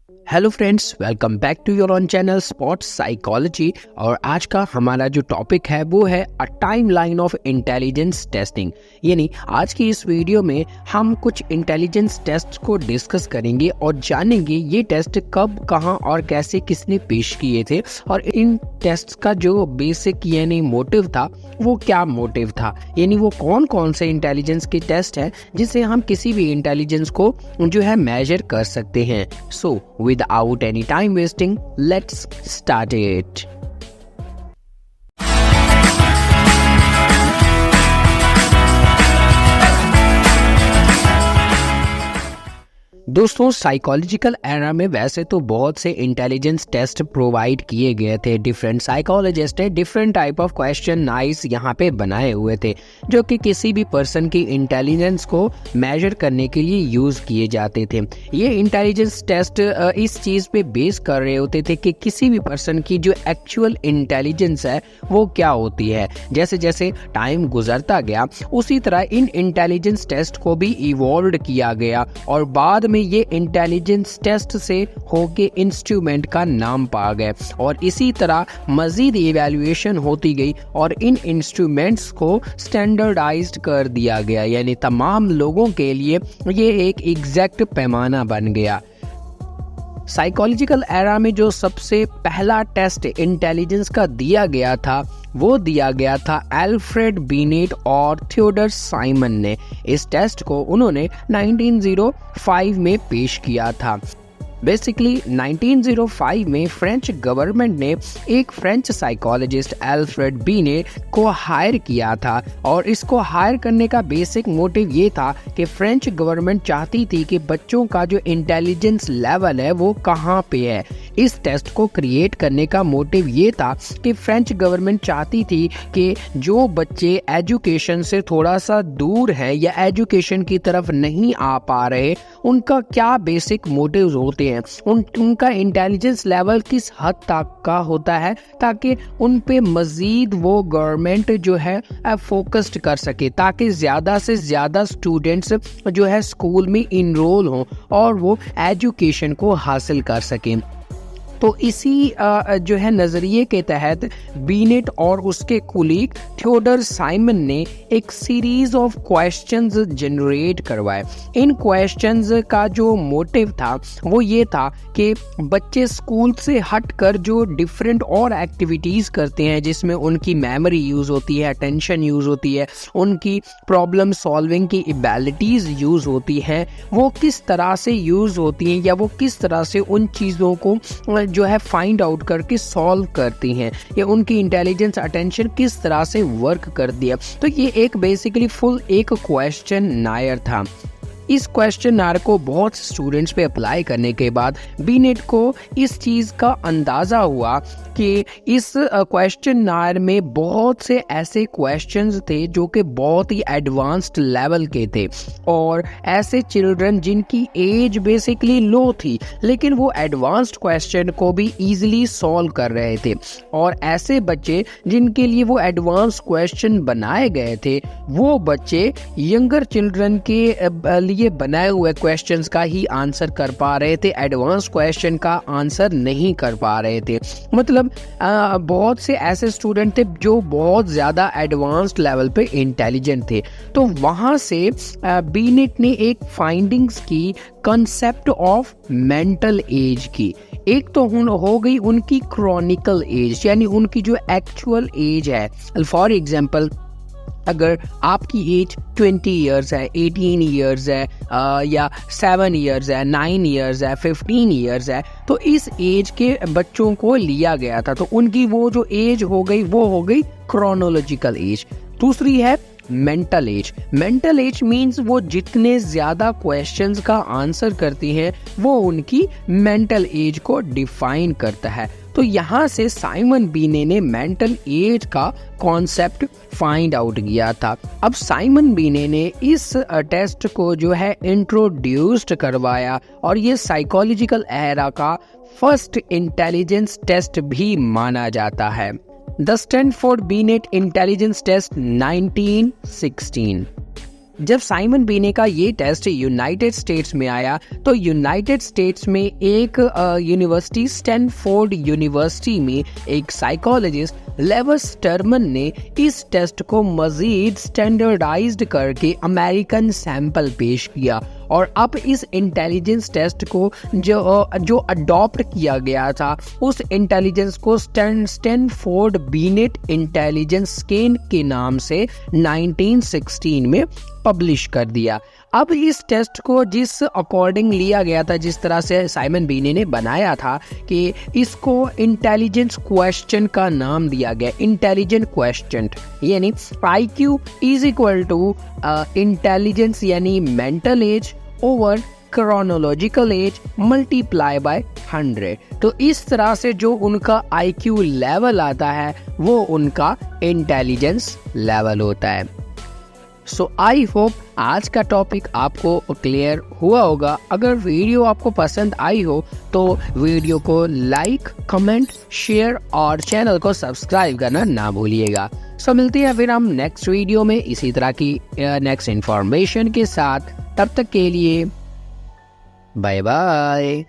Hello friends, welcome back to your own channel spot psychology. और आज का हमारा जो टॉपिक है वो है a timeline of intelligence testing. यानी आज की इस वीडियो में हम कुछ इंटेलिजेंस टेस्ट को डिस्कस करेंगे और जानेंगे ये टेस्ट कब, कहां और कैसे किसने पेश किए थे और इन टेस्ट का जो बेसिक यानी मोटिव था वो क्या मोटिव था, यानी वो कौन कौन से इंटेलिजेंस के टेस्ट हैं जिससे हम किसी भी इंटेलिजेंस को जो है मेजर कर सकते हैं। सो without any time wasting, let's start it. दोस्तों, साइकोलॉजिकल एरा में वैसे तो बहुत से इंटेलिजेंस टेस्ट प्रोवाइड किए गए थे। डिफरेंट साइकोलॉजिस्ट ने different type of question nice यहाँ पे बनाए हुए थे जो कि किसी भी पर्सन की इंटेलिजेंस को मेजर करने के लिए यूज किए जाते थे। ये इंटेलिजेंस टेस्ट इस चीज पे बेस कर रहे होते थे कि किसी भी पर्सन की जो एक्चुअल इंटेलिजेंस है वो क्या होती है। जैसे जैसे टाइम गुजरता गया उसी तरह इन इंटेलिजेंस टेस्ट को भी इवॉल्व किया गया और बाद में ये इंटेलिजेंस टेस्ट से होके इंस्ट्रूमेंट का नाम पा गए और इसी तरह मजीद इवैल्यूएशन होती गई और इन इंस्ट्रूमेंट्स को स्टैंडर्डाइज्ड कर दिया गया, यानी तमाम लोगों के लिए ये एक एग्जैक्ट पैमाना बन गया। साइकोलॉजिकल एरा में जो सबसे पहला टेस्ट इंटेलिजेंस का दिया गया था वो दिया गया था एल्फ्रेड बीनेट और थियोडर साइमन ने। इस टेस्ट को उन्होंने 1905 में पेश किया था। बेसिकली 1905 में फ्रेंच गवर्नमेंट ने एक फ्रेंच साइकोलॉजिस्ट एल्फ्रेड बीनेट को हायर किया था और इसको हायर करने का बेसिक मोटिव ये था कि फ्रेंच गवर्नमेंट चाहती थी कि बच्चों का जो इंटेलिजेंस लेवल है वो कहाँ पे है। इस टेस्ट को क्रिएट करने का मोटिव ये था कि फ्रेंच गवर्नमेंट चाहती थी कि जो बच्चे एजुकेशन से थोड़ा सा दूर हैं या एजुकेशन की तरफ नहीं आ पा रहे उनका क्या बेसिक मोटिव्स होते हैं, उनका इंटेलिजेंस लेवल किस हद तक का होता है, ताकि उन पे मजीद वो गवर्नमेंट जो है फोकस्ड कर सके ताकि ज़्यादा से ज़्यादा स्टूडेंट्स जो है स्कूल में इनरोल हों और वो एजुकेशन को हासिल कर सकें। तो इसी जो है नज़रिए के तहत बीनेट और उसके कुलीग थियोडर साइमन ने एक सीरीज ऑफ क्वेश्चंस जनरेट करवाए। इन क्वेश्चंस का जो मोटिव था वो ये था कि बच्चे स्कूल से हटकर जो डिफरेंट और एक्टिविटीज़ करते हैं जिसमें उनकी मेमोरी यूज़ होती है, अटेंशन यूज़ होती है, उनकी प्रॉब्लम सॉल्विंग की एबिलिटीज़ यूज़ होती हैं, वो किस तरह से यूज़ होती हैं या वो किस तरह से उन चीज़ों को जो है फाइंड आउट करके सॉल्व करती हैं या उनकी इंटेलिजेंस अटेंशन किस तरह से वर्क कर दिया। तो ये एक बेसिकली फुल एक क्वेश्चन नायर था। इस क्वेश्चन को बहुत स्टूडेंट्स पे अप्लाई करने के बाद बीनेट को इस चीज़ का अंदाज़ा हुआ कि इस क्वेश्चन में बहुत से ऐसे क्वेश्चंस थे जो कि बहुत ही एडवांस्ड लेवल के थे और ऐसे चिल्ड्रन जिनकी एज बेसिकली लो थी लेकिन वो एडवांस्ड क्वेश्चन को भी इजीली सॉल्व कर रहे थे और ऐसे बच्चे जिनके लिए वो एडवांस क्वेश्चन बनाए गए थे वो बच्चे यंगर चिल्ड्रन के लिए बनाए हुए क्वेश्चंस का ही आंसर कर पा रहे थे, एडवांस क्वेश्चन का आंसर नहीं कर पा रहे थे। मतलब बहुत से ऐसे स्टूडेंट थे जो बहुत ज़्यादा एडवांस्ड लेवल पे इंटेलिजेंट थे। तो वहाँ से बीनेट ने एक फाइंडिंग्स की कंसेप्ट ऑफ मेंटल एज की। एक तो हो गई उनकी क्रॉनिकल एज यानी उनकी जो एक्चुअल एज है। फॉर एग्जाम्पल अगर आपकी एज 20 ईयर्स है, 18 ईयर्स है या 7 ईयर्स है, 9 ईयर्स है, 15 ईयर्स है, तो इस एज के बच्चों को लिया गया था। तो उनकी वो जो एज हो गई वो हो गई क्रोनोलॉजिकल एज। दूसरी है mental as. Mental as means वो जितने ज़्यादा क्वेश्चंस का आंसर करती हैं वो उनकी मेंटल एज को डिफाइन करता है। तो यहाँ से साइमन बीने ने मेंटल एज का कॉन्सेप्ट फाइंड आउट किया था। अब साइमन बीने ने इस टेस्ट को जो है इंट्रोड्यूस्ड करवाया और ये साइकोलॉजिकल एरा का फर्स्ट इंटेलिजेंस टेस्ट भी माना जाता है। The Stanford Binet intelligence test 1916। जब साइमन बीने का ये टेस्ट यूनाइटेड स्टेट्स में आया तो यूनाइटेड स्टेट्स में एक यूनिवर्सिटी स्टैनफोर्ड यूनिवर्सिटी में एक साइकोलॉजिस्ट लेविस स्टरमन ने इस टेस्ट को मजीद स्टैंडर्डाइज्ड करके अमेरिकन सैंपल पेश किया और अब इस इंटेलिजेंस टेस्ट को जो अडॉप्ट किया गया था उस इंटेलिजेंस को स्टैनफोर्ड बीनेट इंटेलिजेंस स्केल के नाम से 1916 में पब्लिश कर दिया। अब इस टेस्ट को जिस अकॉर्डिंग लिया गया था, जिस तरह से साइमन बीने ने बनाया था कि इसको इंटेलिजेंस क्वेश्चन का नाम दिया गया, इंटेलिजेंट क्वेश्चन, यानी IQ is equal to intelligence यानी mental age over chronological age multiply by 100। तो इस तरह से जो उनका IQ लेवल आता है वो उनका इंटेलिजेंस लेवल होता है। सो आई होप आज का टॉपिक आपको क्लियर हुआ होगा। अगर वीडियो आपको पसंद आई हो तो वीडियो को लाइक, कमेंट, शेयर और चैनल को सब्सक्राइब करना ना भूलिएगा। सो मिलते हैं फिर हम नेक्स्ट वीडियो में इसी तरह की नेक्स्ट इन्फॉर्मेशन के साथ। तब तक के लिए बाय बाय।